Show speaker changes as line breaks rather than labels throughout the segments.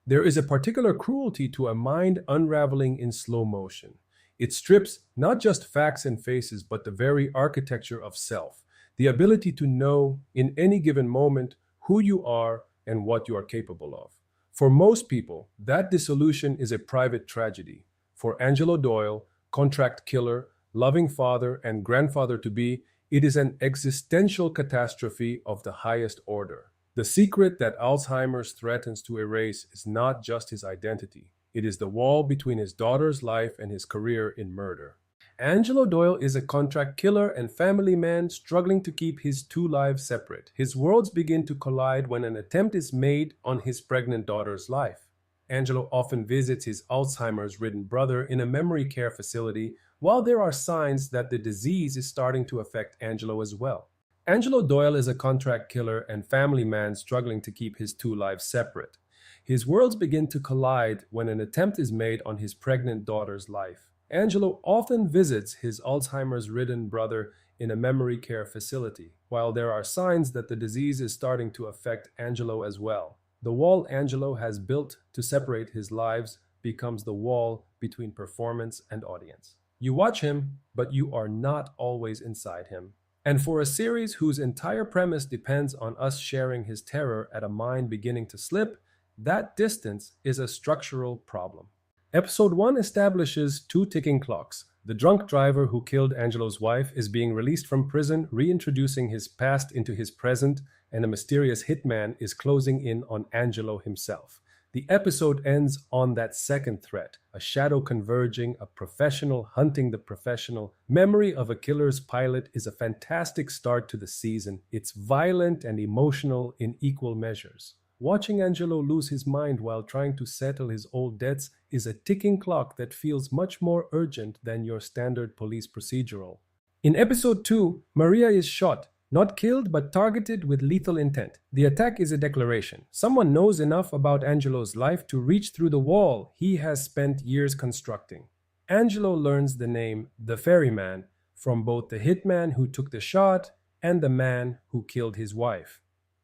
There is a particular cruelty to a mind unraveling in slow motion. It strips not just facts and faces, but the very architecture of self, the ability to know in any given moment who you are and what you are capable of. For most people, that dissolution is a private tragedy. For Angelo Doyle, contract killer, loving father, and grandfather to be, it is an existential catastrophe of the highest order. The secret that Alzheimer's threatens to erase is not just his identity, it is the wall between his daughter's life and his career in murder. Angelo Doyle is a contract killer and family man struggling to keep his two lives separate. His worlds begin to collide when an attempt is made on his pregnant daughter's life. Angelo often visits his Alzheimer's-ridden brother in a memory care facility, while there are signs that the disease is starting to affect Angelo as well. Angelo Doyle is a contract killer and family man struggling to keep his two lives separate. His worlds begin to collide when an attempt is made on his pregnant daughter's life. Angelo often visits his Alzheimer's-ridden brother in a memory care facility, while there are signs that the disease is starting to affect Angelo as well. The wall Angelo has built to separate his lives becomes the wall between performance and audience. You watch him, but you are not always inside him. And for a series whose entire premise depends on us sharing his terror at a mind beginning to slip, that distance is a structural problem. Episode 1 establishes two ticking clocks. The drunk driver who killed Angelo's wife is being released from prison, reintroducing his past into his present, and a mysterious hitman is closing in on Angelo himself. The episode ends on that second threat, a shadow converging, a professional hunting the professional. Memory of a Killer's Pilot is a fantastic start to the season. It's violent and emotional in equal measures. Watching Angelo lose his mind while trying to settle his old debts is a ticking clock that feels much more urgent than your standard police procedural. In episode 2, Maria is shot, not killed but targeted with lethal intent. The attack is a declaration. Someone knows enough about Angelo's life to reach through the wall he has spent years constructing. Angelo learns the name the Fairyman from both the hitman who took the shot and the man who killed his wife.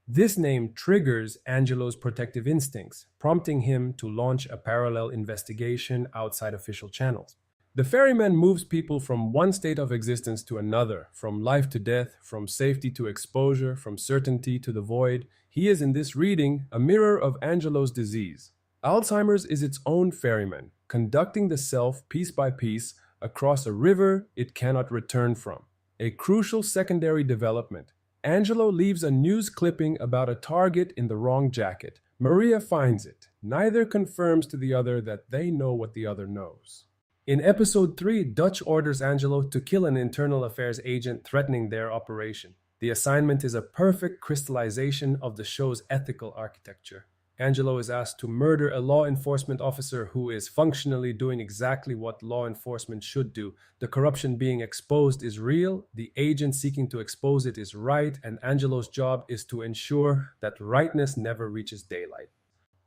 This name triggers Angelo's protective instincts, prompting him to launch a parallel investigation outside official channels. The Fairyman moves people from one state of existence to another, from life to death, from safety to exposure, from certainty to the void. He is in this reading a mirror of Angelo's disease. Alzheimer's is its own Fairyman, conducting the self piece by piece across a river it cannot return from. A crucial secondary development. Angelo leaves a news clipping about a target in the wrong jacket. Maria finds it. Neither confirms to the other that they know what the other knows. In episode 3, Dutch orders Angelo to kill an internal affairs agent threatening their operation. The assignment is a perfect crystallization of the show's ethical architecture. Angelo is asked to murder a law enforcement officer who is functionally doing exactly what law enforcement should do. The corruption being exposed is real, the agent seeking to expose it is right, and Angelo's job is to ensure that rightness never reaches daylight.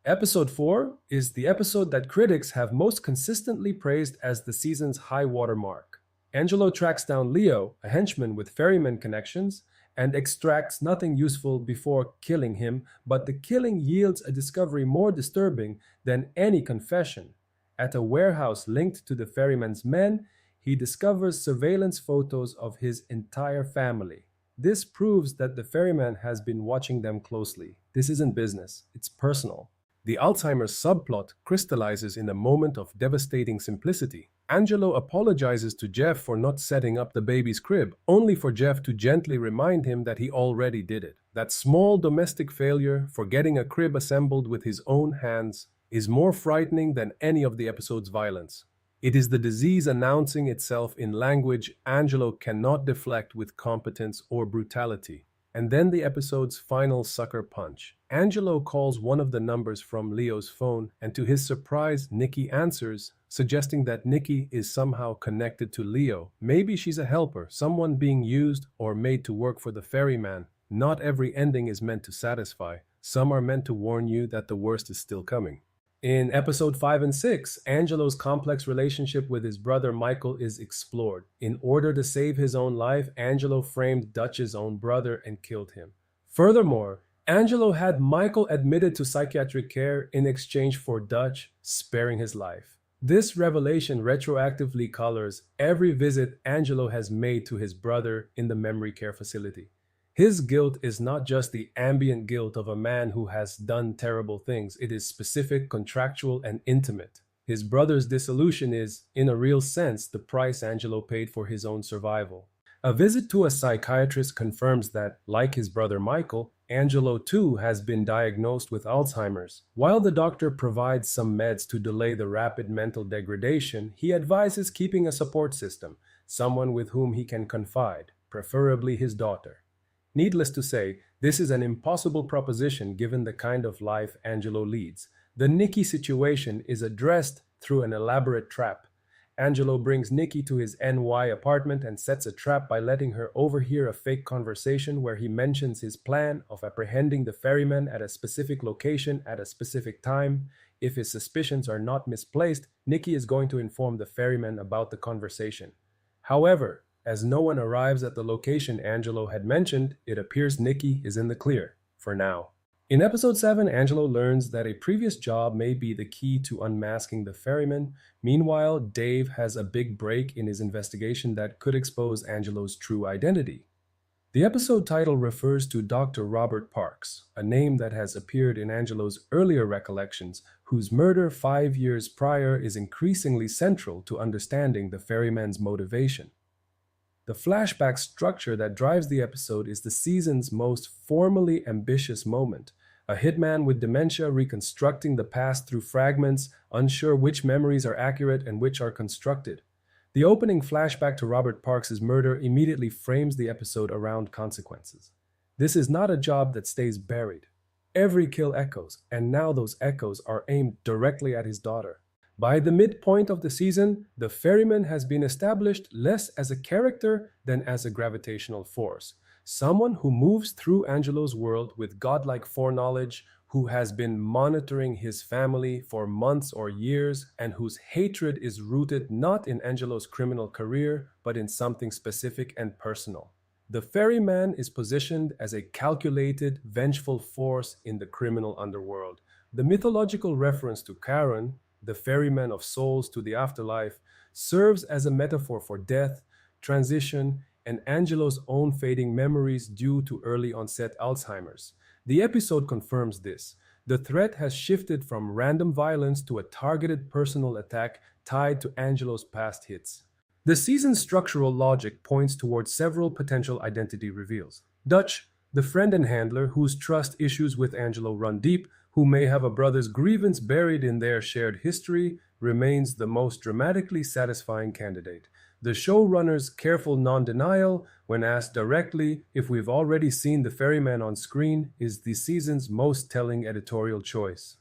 Episode 4 is the episode that critics have most consistently praised as the season's high water mark. Angelo tracks down Leo, a henchman with Fairyman connections, and extracts nothing useful before killing him, but the killing yields a discovery more disturbing than any confession. At a warehouse linked to the Fairyman's men, he discovers surveillance photos of his entire family. This proves that the Fairyman has been watching them closely. This isn't business, it's personal. The Alzheimer's subplot crystallizes in a moment of devastating simplicity. Angelo apologizes to Jeff for not setting up the baby's crib, only for Jeff to gently remind him that he already did it. That small domestic failure, forgetting a crib assembled with his own hands, is more frightening than any of the episode's violence. It is the disease announcing itself in language Angelo cannot deflect with competence or brutality. And then the episode's final sucker punch. Angelo calls one of the numbers from Leo's phone, and to his surprise, Nikki answers, suggesting that Nikki is somehow connected to Leo. Maybe she's a helper, someone being used or made to work for the Fairyman. Not every ending is meant to satisfy. Some are meant to warn you that the worst is still coming. In episode 5 and 6, Angelo's complex relationship with his brother Michael is explored. In order to save his own life, Angelo framed Dutch's own brother and killed him. Furthermore, Angelo had Michael admitted to psychiatric care in exchange for Dutch sparing his life. This revelation retroactively colors every visit Angelo has made to his brother in the memory care facility. His guilt is not just the ambient guilt of a man who has done terrible things, it is specific, contractual, and intimate. His brother's dissolution is, in a real sense, the price Angelo paid for his own survival. A visit to a psychiatrist confirms that, like his brother Michael, Angelo too has been diagnosed with Alzheimer's. While the doctor provides some meds to delay the rapid mental degradation, he advises keeping a support system, someone with whom he can confide, preferably his daughter. Needless to say, this is an impossible proposition given the kind of life Angelo leads. The Nikki situation is addressed through an elaborate trap. Angelo brings Nikki to his NY apartment and sets a trap by letting her overhear a fake conversation where he mentions his plan of apprehending the ferryman at a specific location at a specific time. If his suspicions are not misplaced, Nikki is going to inform the ferryman about the conversation. However, as no one arrives at the location Angelo had mentioned, it appears Nikki is in the clear, for now. In episode 7, Angelo learns that a previous job may be the key to unmasking the ferryman. Meanwhile, Dave has a big break in his investigation that could expose Angelo's true identity. The episode title refers to Dr. Robert Parks, a name that has appeared in Angelo's earlier recollections, whose murder 5 years prior is increasingly central to understanding the ferryman's motivation. The flashback structure that drives the episode is the season's most formally ambitious moment. A hitman with dementia reconstructing the past through fragments, unsure which memories are accurate and which are constructed. The opening flashback to Robert Parks' murder immediately frames the episode around consequences. This is not a job that stays buried. Every kill echoes, and now those echoes are aimed directly at his daughter. By the midpoint of the season, the ferryman has been established less as a character than as a gravitational force. Someone who moves through Angelo's world with godlike foreknowledge, who has been monitoring his family for months or years, and whose hatred is rooted not in Angelo's criminal career, but in something specific and personal. The ferryman is positioned as a calculated, vengeful force in the criminal underworld. The mythological reference to Charon, the ferryman of souls to the afterlife, serves as a metaphor for death, transition, and Angelo's own fading memories due to early onset Alzheimer's. The episode confirms this. The threat has shifted from random violence to a targeted personal attack tied to Angelo's past hits. The season's structural logic points towards several potential identity reveals. Dutch, the friend and handler whose trust issues with Angelo run deep, who may have a brother's grievance buried in their shared history, remains the most dramatically satisfying candidate. The showrunner's careful non-denial, when asked directly if we've already seen the ferryman on screen, is the season's most telling editorial choice.